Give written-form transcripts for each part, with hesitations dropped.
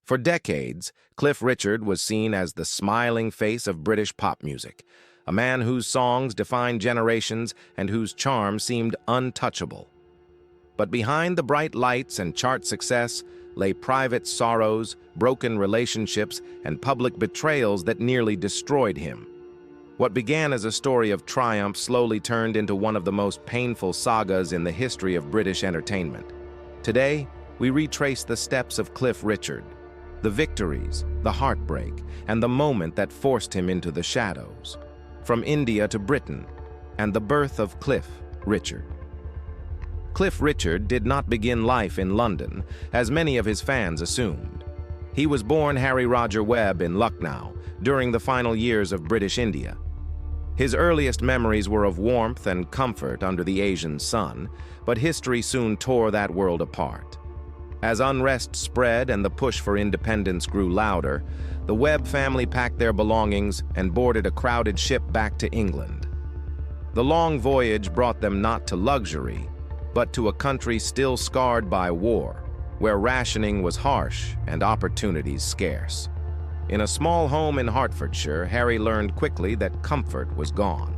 For decades, Cliff Richard was seen as the smiling face of British pop music, a man whose songs defined generations and whose charm seemed untouchable. But behind the bright lights and chart success lay private sorrows, broken relationships, and public betrayals that nearly destroyed him. What began as a story of triumph slowly turned into one of the most painful sagas in the history of British entertainment. Today, we retrace the steps of Cliff Richard, the victories, the heartbreak, and the moment that forced him into the shadows. From India to Britain, and the birth of Cliff Richard. Cliff Richard did not begin life in London, as many of his fans assumed. He was born Harry Roger Webb in Lucknow during the final years of British India. His earliest memories were of warmth and comfort under the Asian sun, but history soon tore that world apart. As unrest spread and the push for independence grew louder, the Webb family packed their belongings and boarded a crowded ship back to England. The long voyage brought them not to luxury, but to a country still scarred by war, where rationing was harsh and opportunities scarce. In a small home in Hertfordshire, Harry learned quickly that comfort was gone.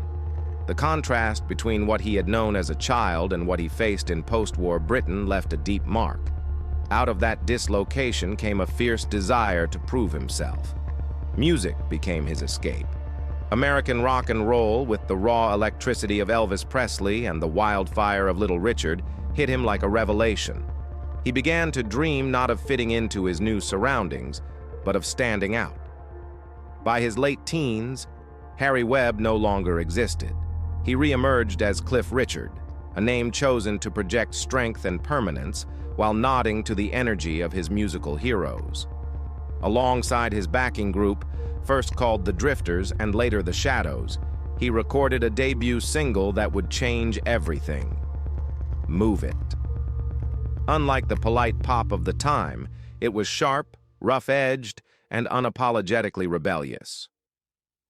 The contrast between what he had known as a child and what he faced in post-war Britain left a deep mark. Out of that dislocation came a fierce desire to prove himself. Music became his escape. American rock and roll, with the raw electricity of Elvis Presley and the wildfire of Little Richard, hit him like a revelation. He began to dream not of fitting into his new surroundings, but of standing out. By his late teens, Harry Webb no longer existed. He re-emerged as Cliff Richard, a name chosen to project strength and permanence while nodding to the energy of his musical heroes. Alongside his backing group, first called the Drifters and later the Shadows, he recorded a debut single that would change everything: Move It. Unlike the polite pop of the time, it was sharp, rough-edged, and unapologetically rebellious.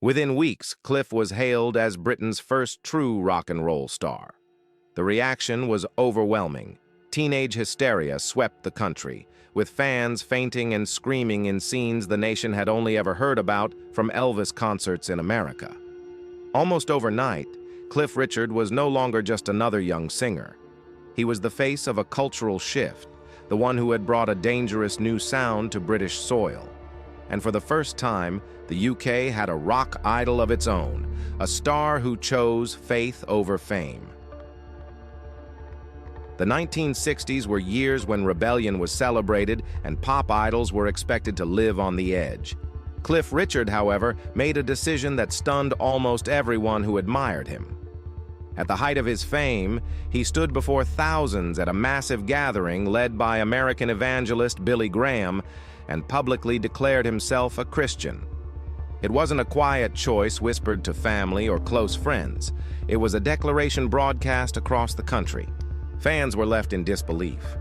Within weeks, Cliff was hailed as Britain's first true rock and roll star. The reaction was overwhelming. Teenage hysteria swept the country, with fans fainting and screaming in scenes the nation had only ever heard about from Elvis concerts in America. Almost overnight, Cliff Richard was no longer just another young singer. He was the face of a cultural shift, the one who had brought a dangerous new sound to British soil. And for the first time, the UK had a rock idol of its own, a star who chose faith over fame. The 1960s were years when rebellion was celebrated and pop idols were expected to live on the edge. Cliff Richard, however, made a decision that stunned almost everyone who admired him. At the height of his fame, he stood before thousands at a massive gathering led by American evangelist Billy Graham and publicly declared himself a Christian. It wasn't a quiet choice whispered to family or close friends. It was a declaration broadcast across the country. Fans were left in disbelief.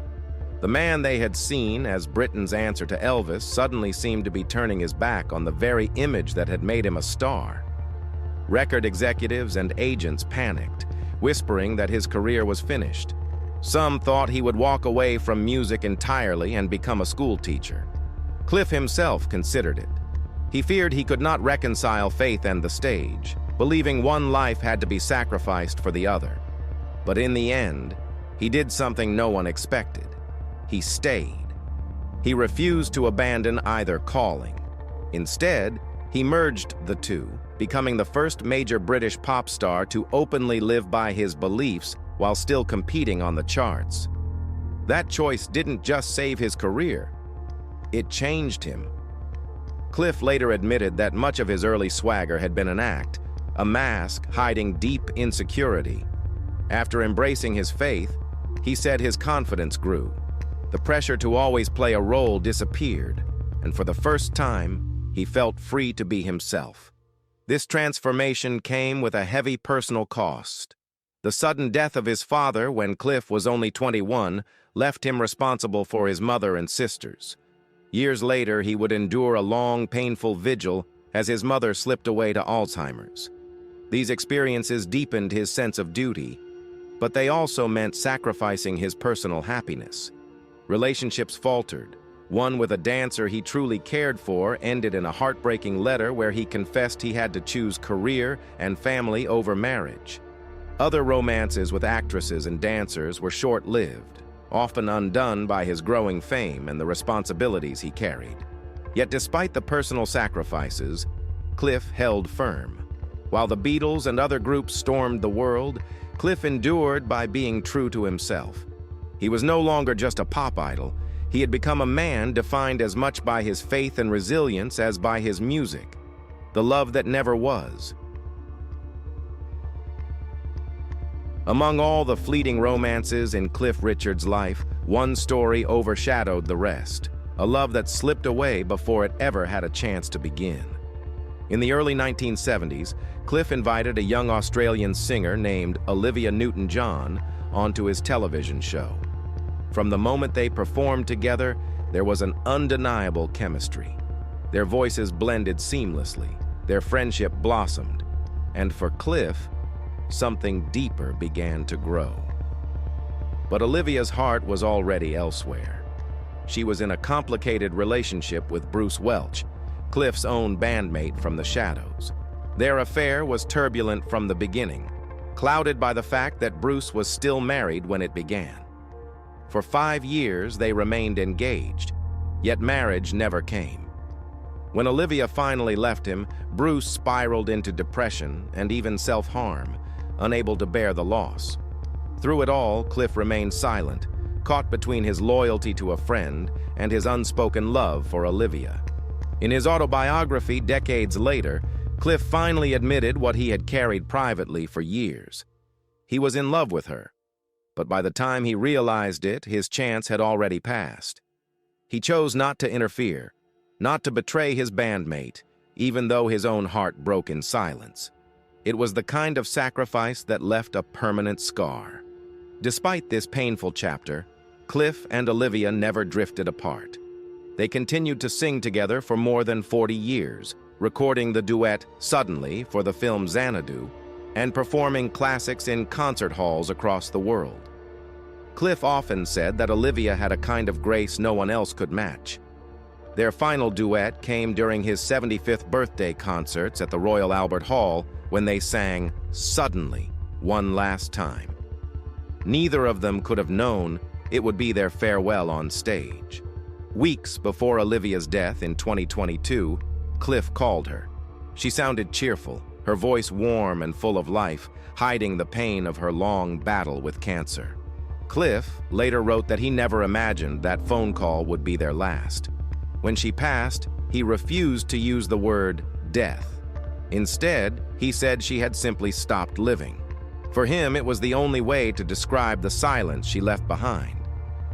The man they had seen as Britain's answer to Elvis suddenly seemed to be turning his back on the very image that had made him a star. Record executives and agents panicked, whispering that his career was finished. Some thought he would walk away from music entirely and become a school teacher. Cliff himself considered it. He feared he could not reconcile faith and the stage, believing one life had to be sacrificed for the other. But in the end, he did something no one expected. He stayed. He refused to abandon either calling. Instead, he merged the two, becoming the first major British pop star to openly live by his beliefs while still competing on the charts. That choice didn't just save his career, it changed him. Cliff later admitted that much of his early swagger had been an act, a mask hiding deep insecurity. After embracing his faith, he said his confidence grew. The pressure to always play a role disappeared, and for the first time, he felt free to be himself. This transformation came with a heavy personal cost. The sudden death of his father when Cliff was only 21 left him responsible for his mother and sisters. Years later, he would endure a long, painful vigil as his mother slipped away to Alzheimer's. These experiences deepened his sense of duty, but they also meant sacrificing his personal happiness. Relationships faltered, One with a dancer he truly cared for ended in a heartbreaking letter where he confessed he had to choose career and family over marriage. Other romances with actresses and dancers were short-lived, often undone by his growing fame and the responsibilities he carried. Yet despite the personal sacrifices, Cliff held firm. While the Beatles and other groups stormed the world, Cliff endured by being true to himself. He was no longer just a pop idol. He had become a man defined as much by his faith and resilience as by his music, the love that never was. Among all the fleeting romances in Cliff Richard's life, one story overshadowed the rest, a love that slipped away before it ever had a chance to begin. In the early 1970s, Cliff invited a young Australian singer named Olivia Newton-John onto his television show. From the moment they performed together, there was an undeniable chemistry. Their voices blended seamlessly, their friendship blossomed, and for Cliff, something deeper began to grow. But Olivia's heart was already elsewhere. She was in a complicated relationship with Bruce Welch, Cliff's own bandmate from the Shadows. Their affair was turbulent from the beginning, clouded by the fact that Bruce was still married when it began. For 5 years, they remained engaged, yet marriage never came. When Olivia finally left him, Bruce spiraled into depression and even self-harm, unable to bear the loss. Through it all, Cliff remained silent, caught between his loyalty to a friend and his unspoken love for Olivia. In his autobiography decades later, Cliff finally admitted what he had carried privately for years. He was in love with her, but by the time he realized it, his chance had already passed. He chose not to interfere, not to betray his bandmate, even though his own heart broke in silence. It was the kind of sacrifice that left a permanent scar. Despite this painful chapter, Cliff and Olivia never drifted apart. They continued to sing together for more than 40 years, recording the duet Suddenly for the film Xanadu, and performing classics in concert halls across the world. Cliff often said that Olivia had a kind of grace no one else could match. Their final duet came during his 75th birthday concerts at the Royal Albert Hall when they sang Suddenly, one last time. Neither of them could have known it would be their farewell on stage. Weeks before Olivia's death in 2022, Cliff called her. She sounded cheerful, her voice warm and full of life, hiding the pain of her long battle with cancer. Cliff later wrote that he never imagined that phone call would be their last. When she passed, he refused to use the word death. Instead, he said she had simply stopped living. For him, it was the only way to describe the silence she left behind.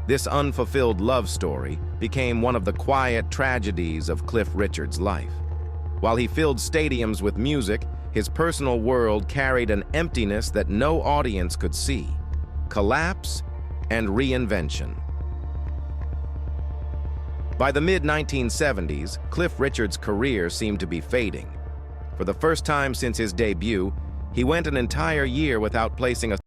This unfulfilled love story became one of the quiet tragedies of Cliff Richard's life. While he filled stadiums with music, his personal world carried an emptiness that no audience could see: collapse and reinvention. By the mid-1970s, Cliff Richard's career seemed to be fading. For the first time since his debut, he went an entire year without placing a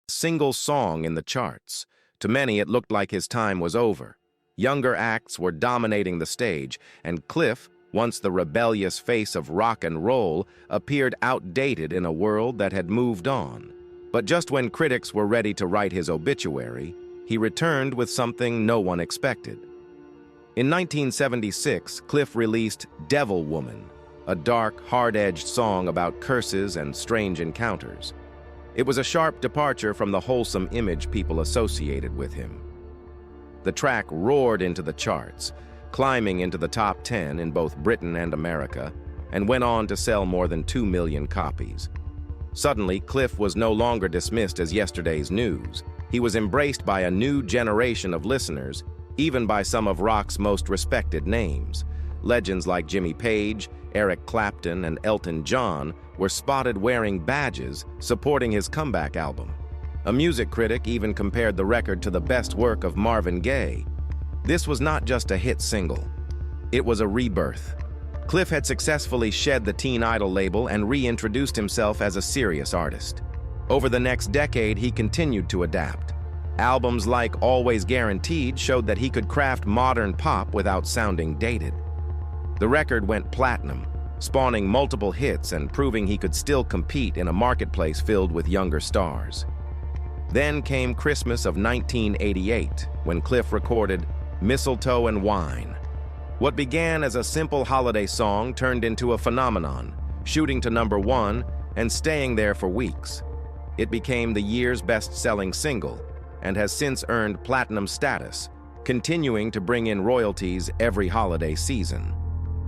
Single song in the charts. To many, it looked like his time was over. Younger acts were dominating the stage, and Cliff, once the rebellious face of rock and roll, appeared outdated in a world that had moved on. But just when critics were ready to write his obituary, he returned with something no one expected. In 1976, Cliff released Devil Woman, a dark, hard-edged song about curses and strange encounters. It was a sharp departure from the wholesome image people associated with him. The track roared into the charts, climbing into the top 10 in both Britain and America, and went on to sell more than 2 million copies. Suddenly, Cliff was no longer dismissed as yesterday's news. He was embraced by a new generation of listeners, even by some of rock's most respected names. Legends like Jimmy Page, Eric Clapton, and Elton John were spotted wearing badges supporting his comeback album. A music critic even compared the record to the best work of Marvin Gaye. This was not just a hit single. It was a rebirth. Cliff had successfully shed the teen idol label and reintroduced himself as a serious artist. Over the next decade, he continued to adapt. Albums like Always Guaranteed showed that he could craft modern pop without sounding dated. The record went platinum, spawning multiple hits and proving he could still compete in a marketplace filled with younger stars. Then came Christmas of 1988, when Cliff recorded Mistletoe and Wine. What began as a simple holiday song turned into a phenomenon, shooting to #1 and staying there for weeks. It became the year's best-selling single and has since earned platinum status, continuing to bring in royalties every holiday season.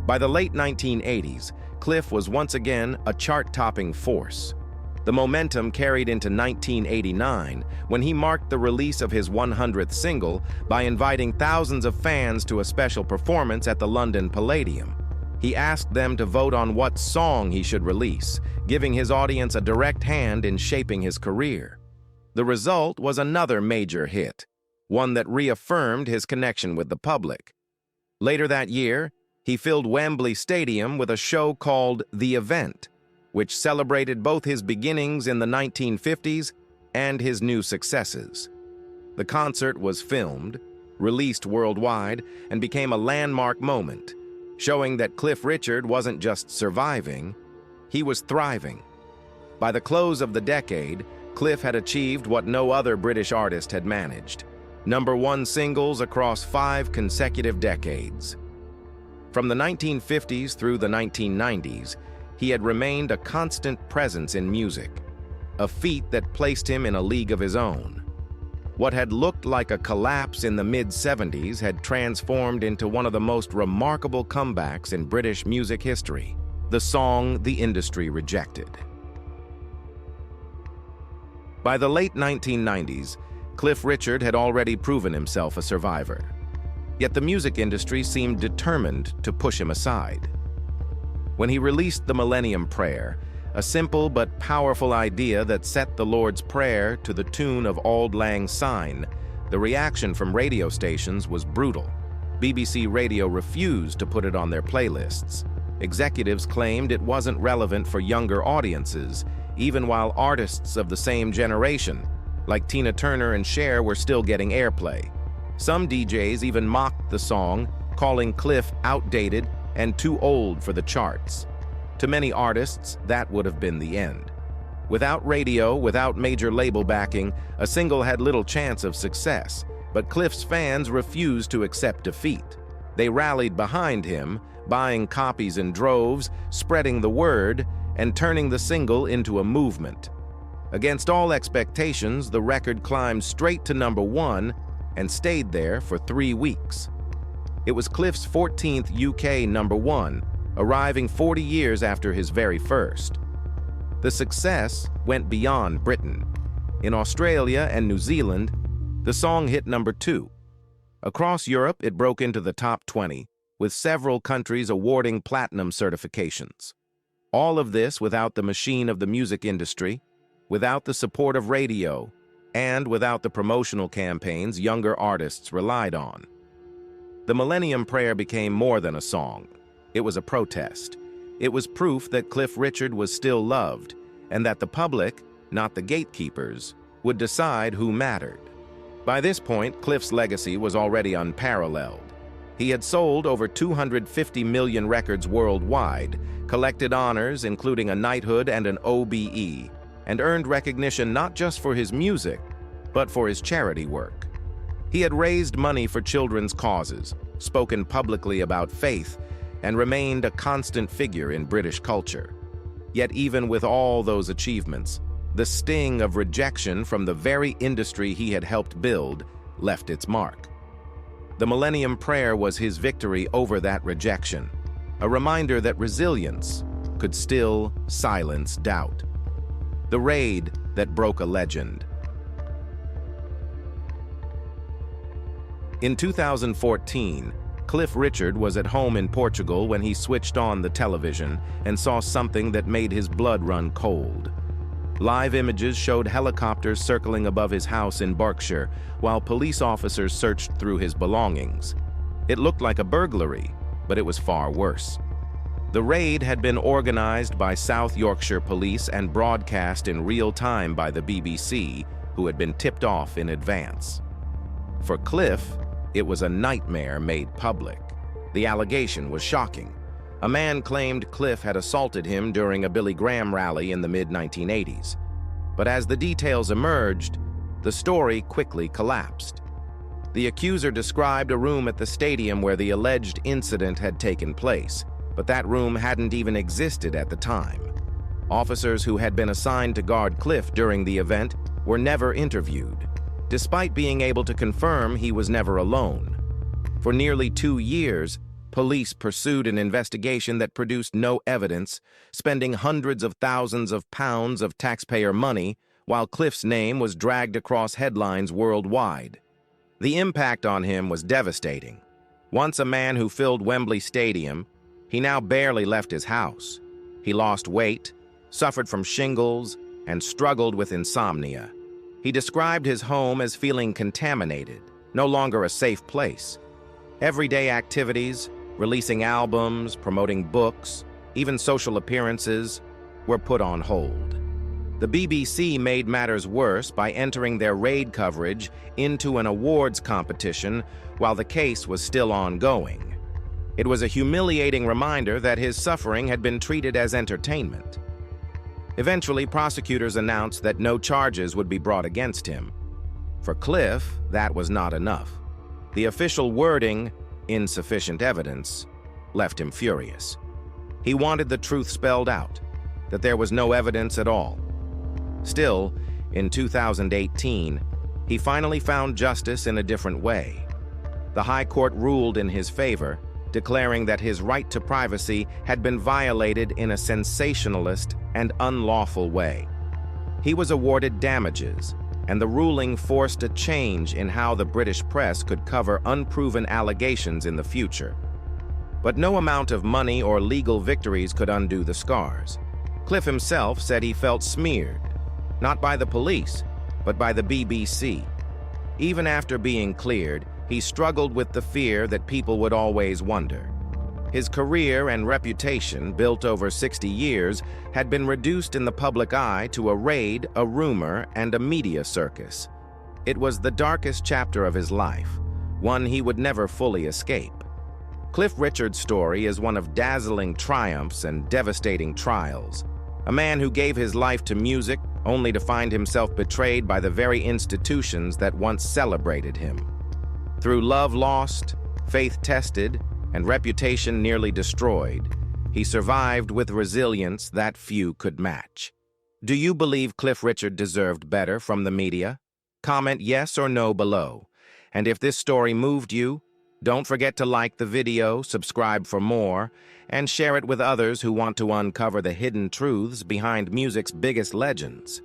By the late 1980s, Cliff was once again a chart-topping force. The momentum carried into 1989 when he marked the release of his 100th single by inviting thousands of fans to a special performance at the London Palladium. He asked them to vote on what song he should release, giving his audience a direct hand in shaping his career. The result was another major hit, one that reaffirmed his connection with the public. Later that year, he filled Wembley Stadium with a show called The Event, which celebrated both his beginnings in the 1950s and his new successes. The concert was filmed, released worldwide, and became a landmark moment, showing that Cliff Richard wasn't just surviving, he was thriving. By the close of the decade, Cliff had achieved what no other British artist had managed: #1 singles across 5 consecutive decades. From the 1950s through the 1990s, he had remained a constant presence in music, a feat that placed him in a league of his own. What had looked like a collapse in the mid-70s had transformed into one of the most remarkable comebacks in British music history, the song the industry rejected. By the late 1990s, Cliff Richard had already proven himself a survivor. Yet the music industry seemed determined to push him aside. When he released the Millennium Prayer, a simple but powerful idea that set the Lord's Prayer to the tune of Auld Lang Syne, the reaction from radio stations was brutal. BBC Radio refused to put it on their playlists. Executives claimed it wasn't relevant for younger audiences, even while artists of the same generation, like Tina Turner and Cher, were still getting airplay. Some DJs even mocked the song, calling Cliff outdated and too old for the charts. To many artists, that would have been the end. Without radio, without major label backing, a single had little chance of success, but Cliff's fans refused to accept defeat. They rallied behind him, buying copies in droves, spreading the word, and turning the single into a movement. Against all expectations, the record climbed straight to #1 and stayed there for 3 weeks. It was Cliff's 14th UK #1, arriving 40 years after his very first. The success went beyond Britain. In Australia and New Zealand, the song hit #2. Across Europe, it broke into the top 20, with several countries awarding platinum certifications. All of this without the machine of the music industry, without the support of radio, and without the promotional campaigns younger artists relied on. The Millennium Prayer became more than a song. It was a protest. It was proof that Cliff Richard was still loved, and that the public, not the gatekeepers, would decide who mattered. By this point, Cliff's legacy was already unparalleled. He had sold over 250 million records worldwide, collected honors including a knighthood and an OBE, and earned recognition not just for his music, but for his charity work. He had raised money for children's causes, spoken publicly about faith, and remained a constant figure in British culture. Yet even with all those achievements, the sting of rejection from the very industry he had helped build left its mark. The Millennium Prayer was his victory over that rejection, a reminder that resilience could still silence doubt. The raid that broke a legend. In 2014, Cliff Richard was at home in Portugal when he switched on the television and saw something that made his blood run cold. Live images showed helicopters circling above his house in Berkshire, while police officers searched through his belongings. It looked like a burglary, but it was far worse. The raid had been organized by South Yorkshire Police and broadcast in real time by the BBC, who had been tipped off in advance. For Cliff, it was a nightmare made public. The allegation was shocking. A man claimed Cliff had assaulted him during a Billy Graham rally in the mid-1980s. But as the details emerged, the story quickly collapsed. The accuser described a room at the stadium where the alleged incident had taken place, but that room hadn't even existed at the time. Officers who had been assigned to guard Cliff during the event were never interviewed, despite being able to confirm he was never alone. For nearly 2 years, police pursued an investigation that produced no evidence, spending hundreds of thousands of pounds of taxpayer money, while Cliff's name was dragged across headlines worldwide. The impact on him was devastating. Once a man who filled Wembley Stadium, he now barely left his house. He lost weight, suffered from shingles, and struggled with insomnia. He described his home as feeling contaminated, no longer a safe place. Everyday activities, releasing albums, promoting books, even social appearances, were put on hold. The BBC made matters worse by entering their raid coverage into an awards competition while the case was still ongoing. It was a humiliating reminder that his suffering had been treated as entertainment. Eventually, prosecutors announced that no charges would be brought against him. For Cliff, that was not enough. The official wording, "insufficient evidence," left him furious. He wanted the truth spelled out, that there was no evidence at all. Still, in 2018, he finally found justice in a different way. The High Court ruled in his favor, declaring that his right to privacy had been violated in a sensationalist and unlawful way. He was awarded damages, and the ruling forced a change in how the British press could cover unproven allegations in the future. But no amount of money or legal victories could undo the scars. Cliff himself said he felt smeared, not by the police, but by the BBC. Even after being cleared, he struggled with the fear that people would always wonder. His career and reputation, built over 60 years, had been reduced in the public eye to a raid, a rumor, and a media circus. It was the darkest chapter of his life, one he would never fully escape. Cliff Richard's story is one of dazzling triumphs and devastating trials. A man who gave his life to music only to find himself betrayed by the very institutions that once celebrated him. Through love lost, faith tested, and reputation nearly destroyed, he survived with resilience that few could match. Do you believe Cliff Richard deserved better from the media? Comment yes or no below. And if this story moved you, don't forget to like the video, subscribe for more, and share it with others who want to uncover the hidden truths behind music's biggest legends.